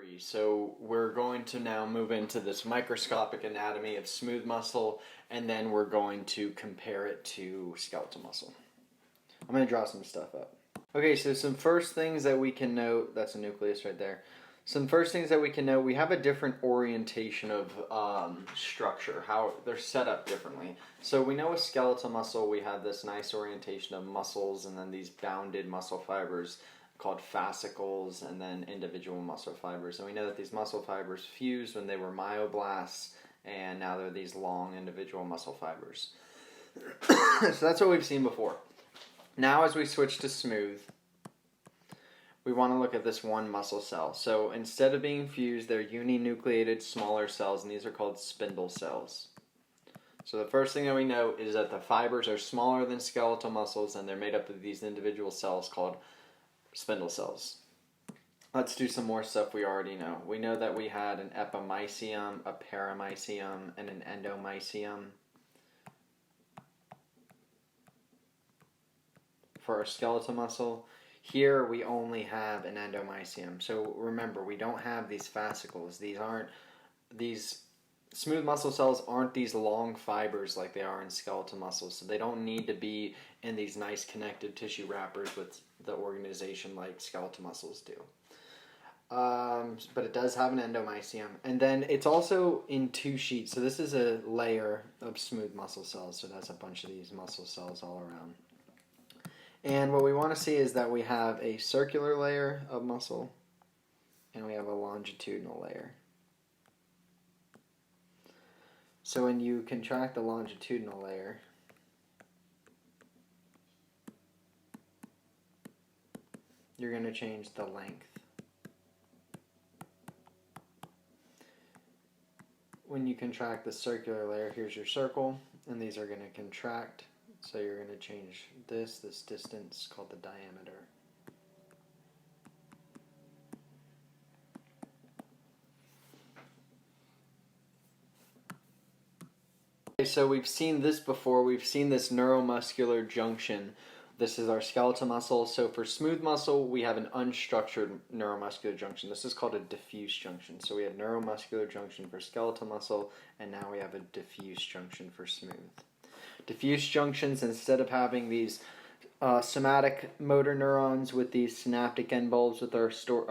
3. So we're going to now move into this microscopic anatomy of smooth muscle, and then we're going to compare it to skeletal muscle. I'm going to draw some stuff up. Okay, so some first things that we can note, that's a nucleus right there. Some first things that we can note, we have a different orientation of structure, how they're set up differently. So we know with skeletal muscle, we have this nice orientation of muscles and then these bounded muscle fibers called fascicles, and then individual muscle fibers. And we know that these muscle fibers fused when they were myoblasts, and now they're these long individual muscle fibers. So that's what we've seen before. Now as we switch to smooth, we want to look at this one muscle cell. So instead of being fused, they're uninucleated smaller cells, and these are called spindle cells. So the first thing that we know is that the fibers are smaller than skeletal muscles, and they're made up of these individual cells called spindle cells. Let's do some more stuff we already know. We know that we had an epimysium, a paramysium, and an endomysium. For our skeletal muscle, here we only have an endomysium. So remember, we don't have these fascicles. These smooth muscle cells aren't these long fibers like they are in skeletal muscles. So they don't need to be in these nice connective tissue wrappers with the organization like skeletal muscles do. But it does have an endomysium. And then it's also in two sheets. So this is a layer of smooth muscle cells. So that's a bunch of these muscle cells all around. And what we want to see is that we have a circular layer of muscle and we have a longitudinal layer. So when you contract the longitudinal layer, you're going to change the length. When you contract the circular layer, here's your circle, and these are going to contract. So you're going to change this distance called the diameter. Okay, so we've seen this before. We've seen this neuromuscular junction. This is our skeletal muscle. So for smooth muscle, we have an unstructured neuromuscular junction. This is called a diffuse junction. So we had neuromuscular junction for skeletal muscle, and now we have a diffuse junction for smooth. Diffuse junctions, instead of having these somatic motor neurons with these synaptic end bulbs with our stored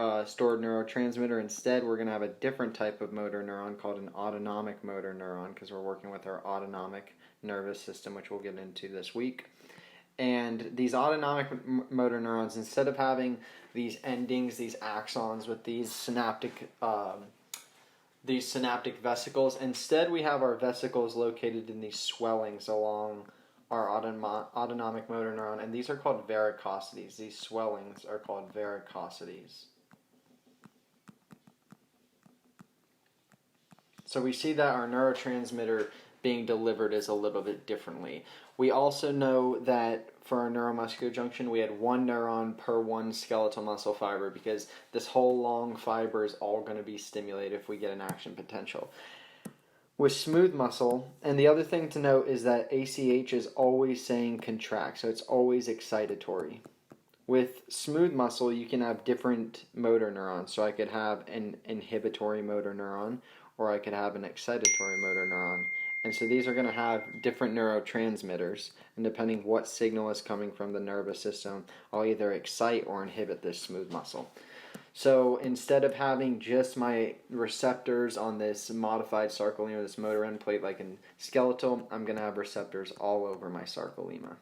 neurotransmitter, instead we're going to have a different type of motor neuron called an autonomic motor neuron, because we're working with our autonomic nervous system, which we'll get into this week. And these autonomic motor neurons, instead of having these endings, these axons with these synaptic vesicles, instead we have our vesicles located in these swellings along our autonomic motor neuron, and these are called varicosities. These swellings are called varicosities. So we see that our neurotransmitter being delivered is a little bit differently. We also know that for our neuromuscular junction, we had one neuron per one skeletal muscle fiber, because this whole long fiber is all going to be stimulated if we get an action potential. With smooth muscle, and the other thing to note is that ACH is always saying contract, so it's always excitatory. With smooth muscle, you can have different motor neurons. So I could have an inhibitory motor neuron, or I could have an excitatory motor neuron. And so these are going to have different neurotransmitters, and depending what signal is coming from the nervous system, I'll either excite or inhibit this smooth muscle. So instead of having just my receptors on this modified sarcolemma, this motor end plate like in skeletal, I'm going to have receptors all over my sarcolemma.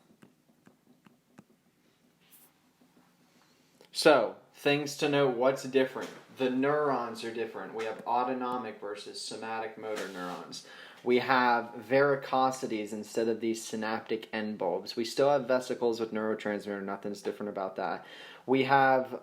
So, things to note, what's different? The neurons are different. We have autonomic versus somatic motor neurons. We have varicosities instead of these synaptic end bulbs. We still have vesicles with neurotransmitter. Nothing's different about that. We have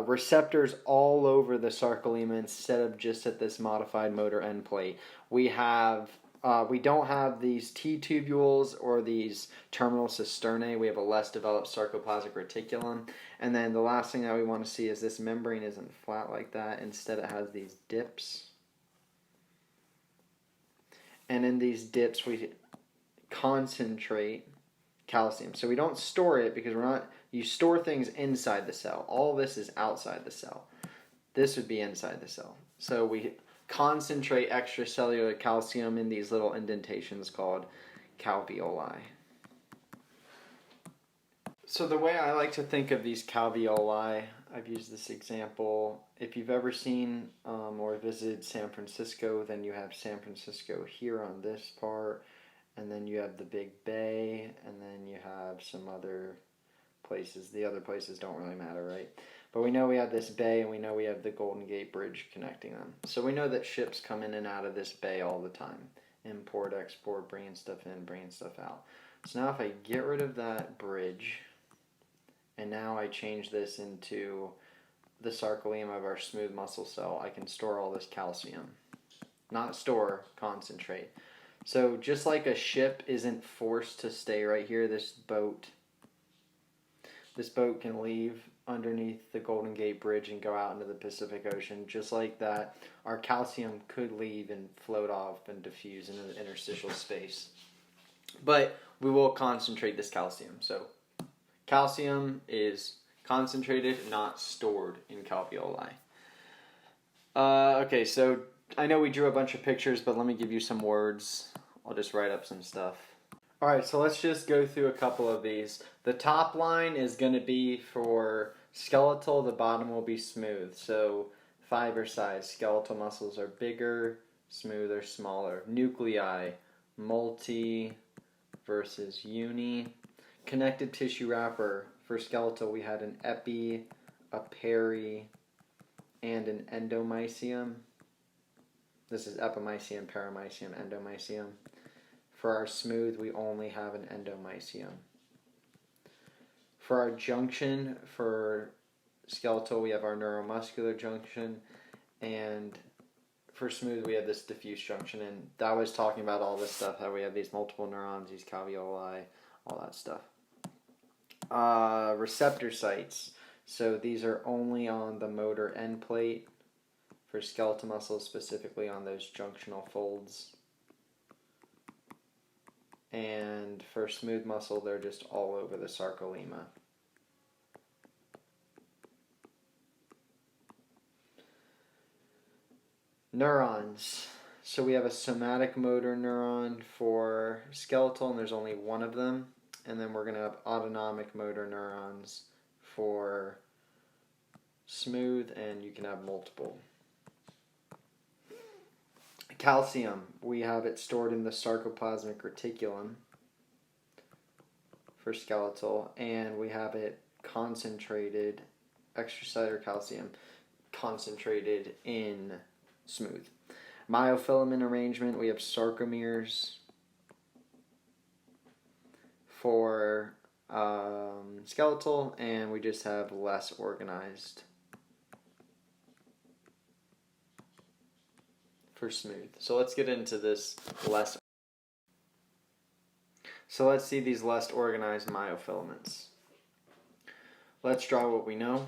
receptors all over the sarcolemma instead of just at this modified motor end plate. We don't have these T-tubules or these terminal cisternae. We have a less developed sarcoplasmic reticulum. And then the last thing that we want to see is this membrane isn't flat like that. Instead it has these dips. And in these dips we concentrate calcium. So we don't store it because you store things inside the cell. All this is outside the cell. This would be inside the cell. So we concentrate extracellular calcium in these little indentations called calveoli. So the way I like to think of these calveoli, I've used this example. If you've ever seen or visited San Francisco, then you have San Francisco here on this part, and then you have the Big Bay, and then you have some other places. The other places don't really matter, right? But we know we have this bay, and we know we have the Golden Gate Bridge connecting them. So we know that ships come in and out of this bay all the time. Import, export, bringing stuff in, bringing stuff out. So now if I get rid of that bridge, and now I change this into the sarcolemma of our smooth muscle cell, I can store all this calcium. Not store, concentrate. So just like a ship isn't forced to stay right here, this boat can leave underneath the Golden Gate Bridge and go out into the Pacific Ocean. Just like that, our calcium could leave and float off and diffuse into the interstitial space. But we will concentrate this calcium. So calcium is concentrated, not stored in calveoli. Okay, so I know we drew a bunch of pictures, but let me give you some words. I'll just write up some stuff. Alright, so let's just go through a couple of these. The top line is going to be for skeletal, the bottom will be smooth. So fiber size, skeletal muscles are bigger, smooth or smaller. Nuclei, multi versus uni. Connective tissue wrapper. For skeletal, we had an epi, a peri, and an endomysium. This is epimysium, paramysium, endomysium. For our smooth, we only have an endomysium. For our junction, for skeletal, we have our neuromuscular junction, and for smooth, we have this diffuse junction. And that was talking about all this stuff, how we have these multiple neurons, these calveoli, all that stuff. Receptor sites. So these are only on the motor end plate. For skeletal muscles, specifically on those junctional folds. And for smooth muscle, they're just all over the sarcolemma. Neurons. So we have a somatic motor neuron for skeletal, and there's only one of them. And then we're going to have autonomic motor neurons for smooth, and you can have multiple. Calcium, we have it stored in the sarcoplasmic reticulum for skeletal, and we have it concentrated, extracellular calcium, concentrated in smooth. Myofilament arrangement, we have sarcomeres for skeletal, and we just have less organized for smooth. So let's get into this less. So let's see these less organized myofilaments. Let's draw what we know.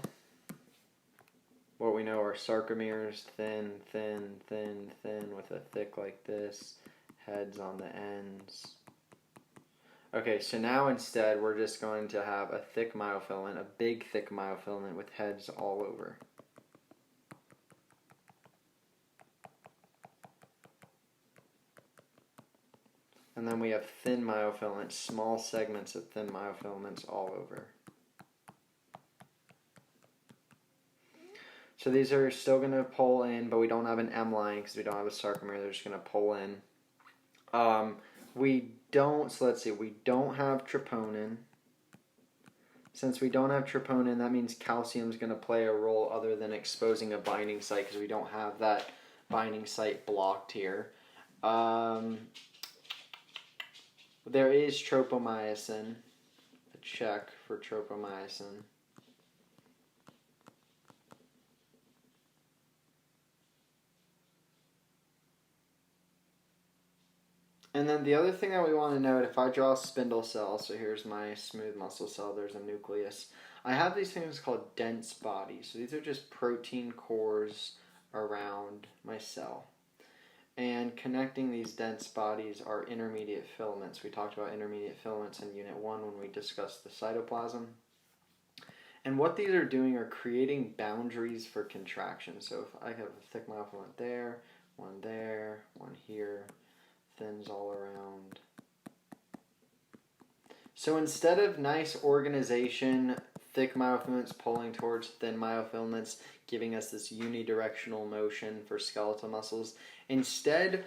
What we know are sarcomeres, thin, thin, thin, thin, with a thick like this, heads on the ends. Okay, so now instead we're just going to have a thick myofilament, a big thick myofilament with heads all over. And then we have thin myofilaments, small segments of thin myofilaments all over. So these are still going to pull in, but we don't have an M line because we don't have a sarcomere. They're just going to pull in. We don't have troponin. Since we don't have troponin, that means calcium is going to play a role other than exposing a binding site because we don't have that binding site blocked here. There is tropomyosin, a check for tropomyosin. And then the other thing that we want to note, if I draw a spindle cell, so here's my smooth muscle cell, there's a nucleus. I have these things called dense bodies. So these are just protein cores around my cell. And connecting these dense bodies are intermediate filaments. We talked about intermediate filaments in Unit 1 when we discussed the cytoplasm. And what these are doing are creating boundaries for contraction. So if I have a thick myofilament there, one here, thins all around. So instead of nice organization, thick myofilaments pulling towards thin myofilaments, giving us this unidirectional motion for skeletal muscles, instead,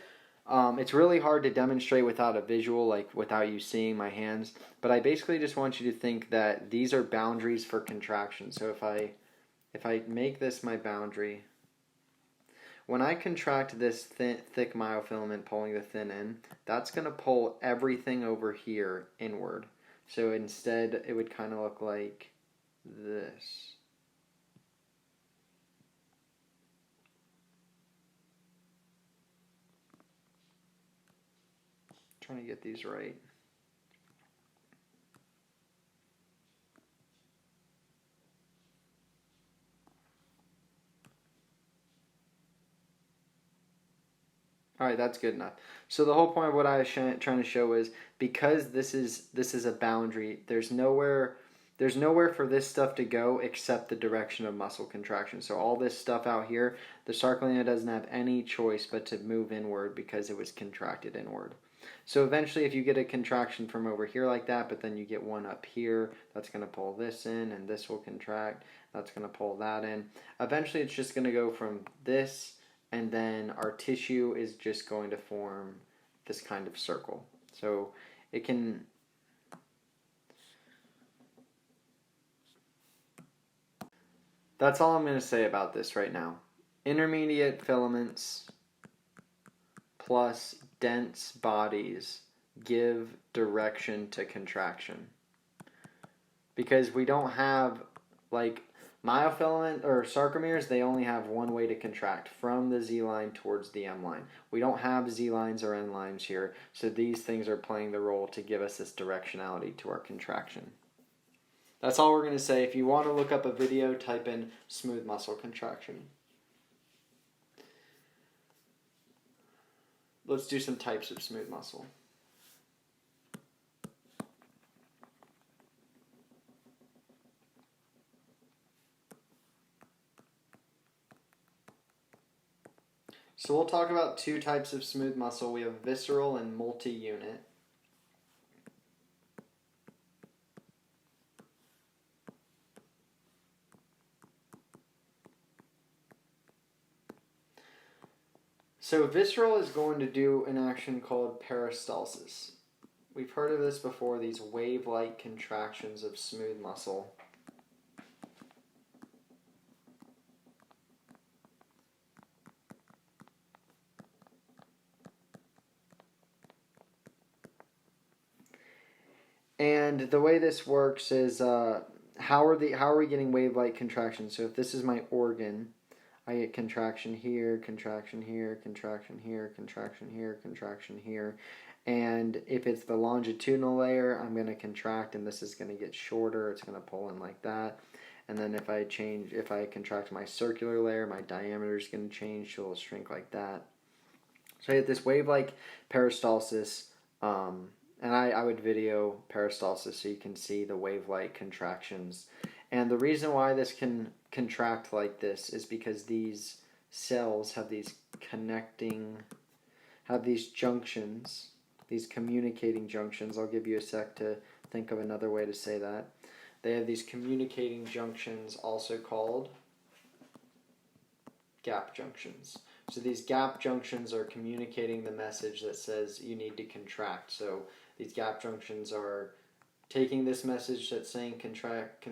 it's really hard to demonstrate without a visual, like without you seeing my hands, but I basically just want you to think that these are boundaries for contraction. So if I make this my boundary, when I contract this thick myofilament pulling the thin end, that's going to pull everything over here inward. So instead, it would kind of look like this. Trying to get these right. All right, that's good enough. So the whole point of what I was trying to show is because this is a boundary, there's nowhere for this stuff to go except the direction of muscle contraction. So all this stuff out here, the sarcolemma doesn't have any choice but to move inward because it was contracted inward. So eventually if you get a contraction from over here like that, but then you get one up here, that's going to pull this in and this will contract, that's going to pull that in. Eventually it's just going to go from this, and then our tissue is just going to form this kind of circle. So it can... That's all I'm going to say about this right now. Intermediate filaments plus dense bodies give direction to contraction. Because we don't have, like, myofilament or sarcomeres, they only have one way to contract, from the Z line towards the M line. We don't have Z lines or N lines here, so these things are playing the role to give us this directionality to our contraction. That's all we're going to say. If you want to look up a video, type in smooth muscle contraction. Let's do some types of smooth muscle. So we'll talk about two types of smooth muscle. We have visceral and multi-unit. So visceral is going to do an action called peristalsis. We've heard of this before, these wave-like contractions of smooth muscle. And the way this works is how are we getting wave-like contractions? So if this is my organ, I get contraction here, contraction here, contraction here, contraction here, contraction here. And if it's the longitudinal layer, I'm going to contract and this is going to get shorter. It's going to pull in like that. And then if I contract my circular layer, my diameter is going to change, so it'll shrink like that. So I get this wave-like peristalsis, and I would video peristalsis so you can see the wave-like contractions. And the reason why this can contract like this is because these cells have these junctions, these communicating junctions. I'll give you a sec to think of another way to say that. They have these communicating junctions, also called gap junctions. So these gap junctions are communicating the message that says you need to contract. So these gap junctions are taking this message that's saying contract,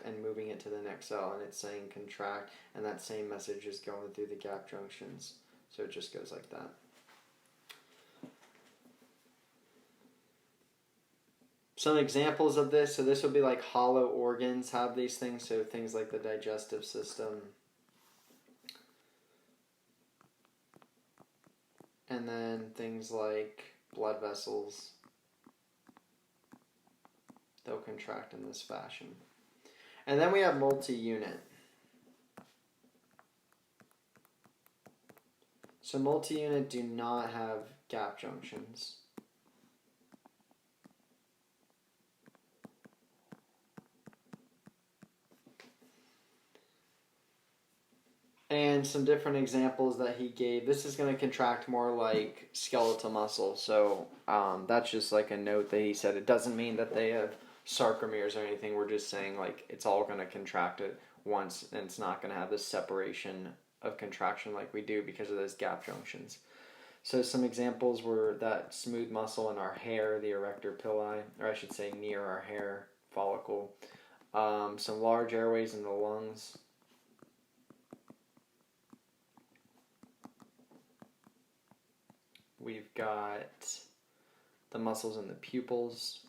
and moving it to the next cell, and it's saying contract, and that same message is going through the gap junctions. So it just goes like that. Some examples of this, so this would be like hollow organs have these things, so things like the digestive system. And then things like blood vessels, they'll contract in this fashion. And then we have multi-unit. So multi-unit do not have gap junctions. then some different examples that he gave. This is going to contract more like skeletal muscle. So that's just like a note that he said. It doesn't mean that they have sarcomeres or anything. We're just saying like it's all going to contract at once, and it's not going to have this separation of contraction like we do because of those gap junctions. So some examples were that smooth muscle in our hair, the erector pili, or I should say near our hair follicle. Some large airways in the lungs. We've got the muscles in the pupils.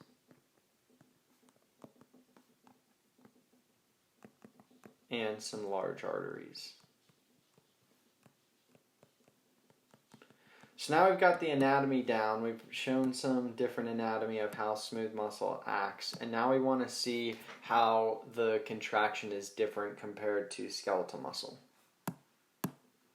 And some large arteries. So now we've got the anatomy down. We've shown some different anatomy of how smooth muscle acts. And now we want to see how the contraction is different compared to skeletal muscle.